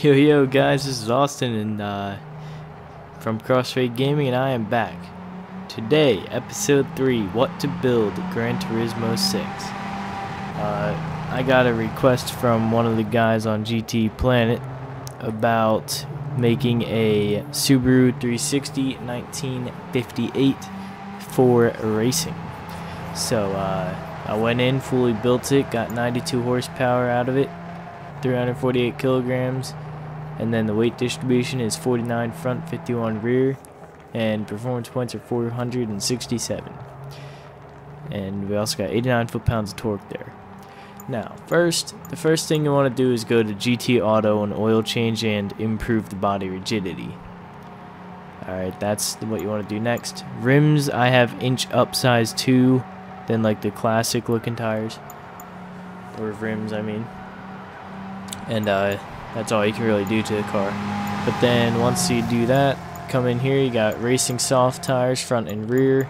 Yo guys, this is Austin and from Crossfade Gaming, and I am back. Today, episode 3, what to build Gran Turismo 6. I got a request from one of the guys on GTPlanet about making a Subaru 360 1958 for racing. So I went in, fully built it, got 92 horsepower out of it, 348 kilograms. And then the weight distribution is 49 front, 51 rear, and performance points are 467. And we also got 89 foot-pounds of torque there. Now, the first thing you want to do is go to GT Auto and oil change and improve the body rigidity. Alright, that's what you want to do next. Rims, I have inch upsize 2 than like the classic looking tires. Or rims, I mean. And that's all you can really do to the car. But then once you do that, come in here, you got racing soft tires front and rear.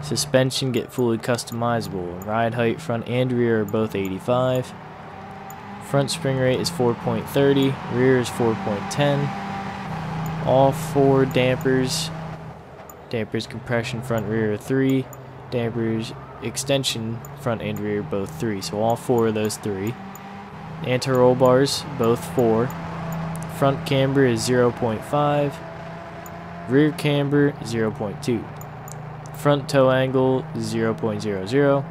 Suspension, get fully customizable. Ride height front and rear are both 85. Front spring rate is 4.30, rear is 4.10. All 4 dampers compression front rear are 3. Dampers extension front and rear both 3. So all 4 of those 3. Anti-roll bars, both 4. Front camber is 0.5. Rear camber, 0.2. Front toe angle is 0.00.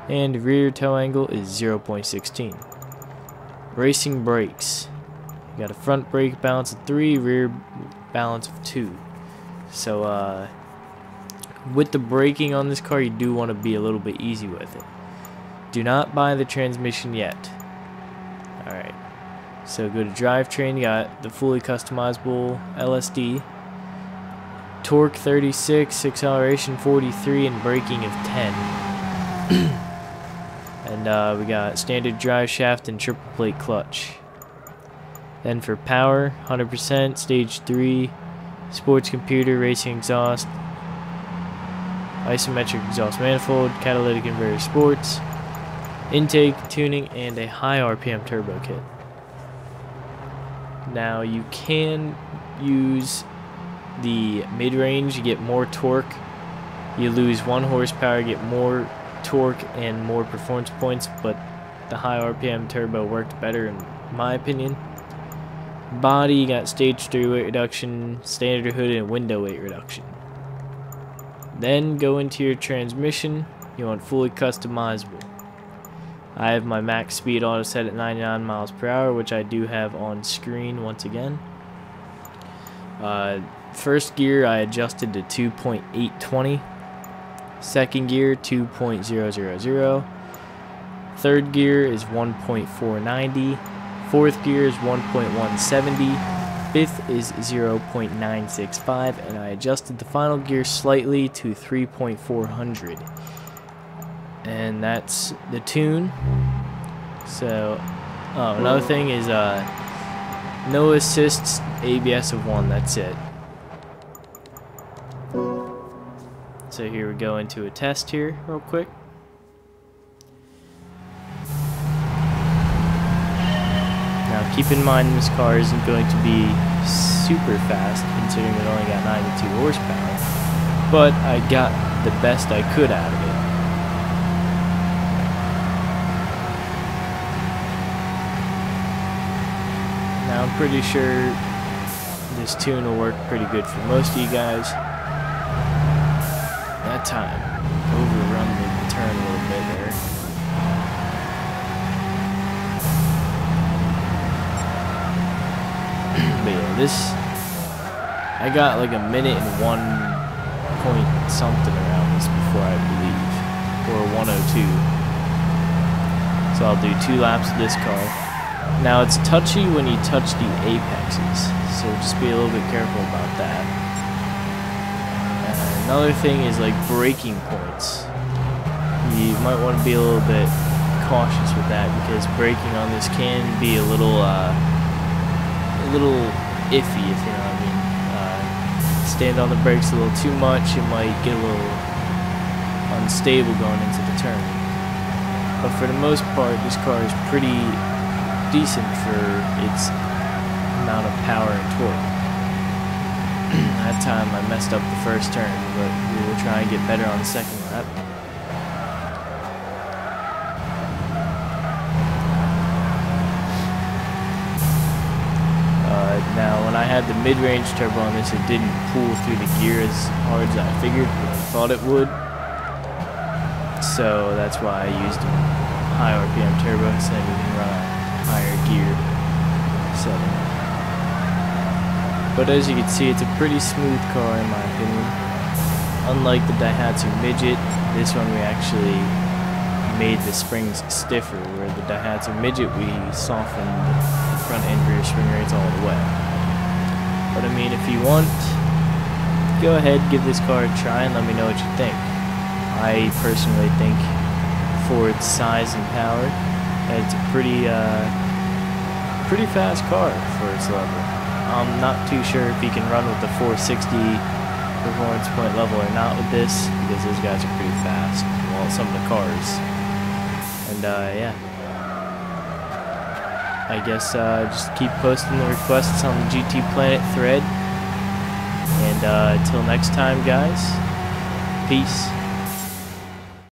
And rear toe angle is 0.16. Racing brakes. You got a front brake balance of 3, rear balance of 2. So, with the braking on this car, you do want to be a little bit easy with it. Do not buy the transmission yet. Alright, so go to drivetrain, you got the fully customizable LSD, torque 36, acceleration 43, and braking of 10. And we got standard drive shaft and triple plate clutch. Then for power, 100%, stage 3, sports computer, racing exhaust, isometric exhaust manifold, catalytic converter sports, intake, tuning, and a high RPM turbo kit. Now you can use the mid-range, you get more torque. You lose 1 horsepower, get more torque and more performance points, but the high RPM turbo worked better in my opinion. Body, you got stage 3 weight reduction, standard hood, and window weight reduction. Then go into your transmission, you want fully customizable. I have my max speed auto set at 99 miles per hour, which I do have on screen once again. First gear I adjusted to 2.820. Second gear 2.000. Third gear is 1.490. Fourth gear is 1.170. Fifth is 0.965, and I adjusted the final gear slightly to 3.400. And that's the tune. So, another thing is no assists, ABS of 1, that's it. So here we go into a test here real quick. Now keep in mind this car isn't going to be super fast considering it only got 92 horsepower, but I got the best I could out of it. Now I'm pretty sure this tune will work pretty good for most of you guys. That time, overrun the turn a little bit there. But yeah, this, I got like a minute and 1 point something around this before, I believe, or 102. So I'll do 2 laps of this car. Now it's touchy when you touch the apexes, so just be a little bit careful about that. Another thing is like braking points. You might want to be a little bit cautious with that because braking on this can be a little iffy, if you know what I mean. stand on the brakes a little too much, it might get a little unstable going into the turn. But for the most part, this car is pretty decent for its amount of power and torque. That time I messed up the first turn, but we will try and get better on the second lap. Now, when I had the mid-range turbo on this, it didn't pull through the gear as hard as I figured, but I thought it would. So that's why I used a high RPM turbo so that we can run a higher gear setting. But as you can see, it's a pretty smooth car in my opinion. Unlike the Daihatsu Midget, this one we actually made the springs stiffer, where the Daihatsu Midget we softened the front and rear spring rates all the way. But I mean, if you want, go ahead, give this car a try and let me know what you think. I personally think, for its size and power, that it's a pretty fast car for its level. I'm not too sure if you can run with the 460 performance point level or not with this, because those guys are pretty fast. Well, some of the cars. And yeah. I guess just keep posting the requests on the GTPlanet thread. And until next time, guys, peace.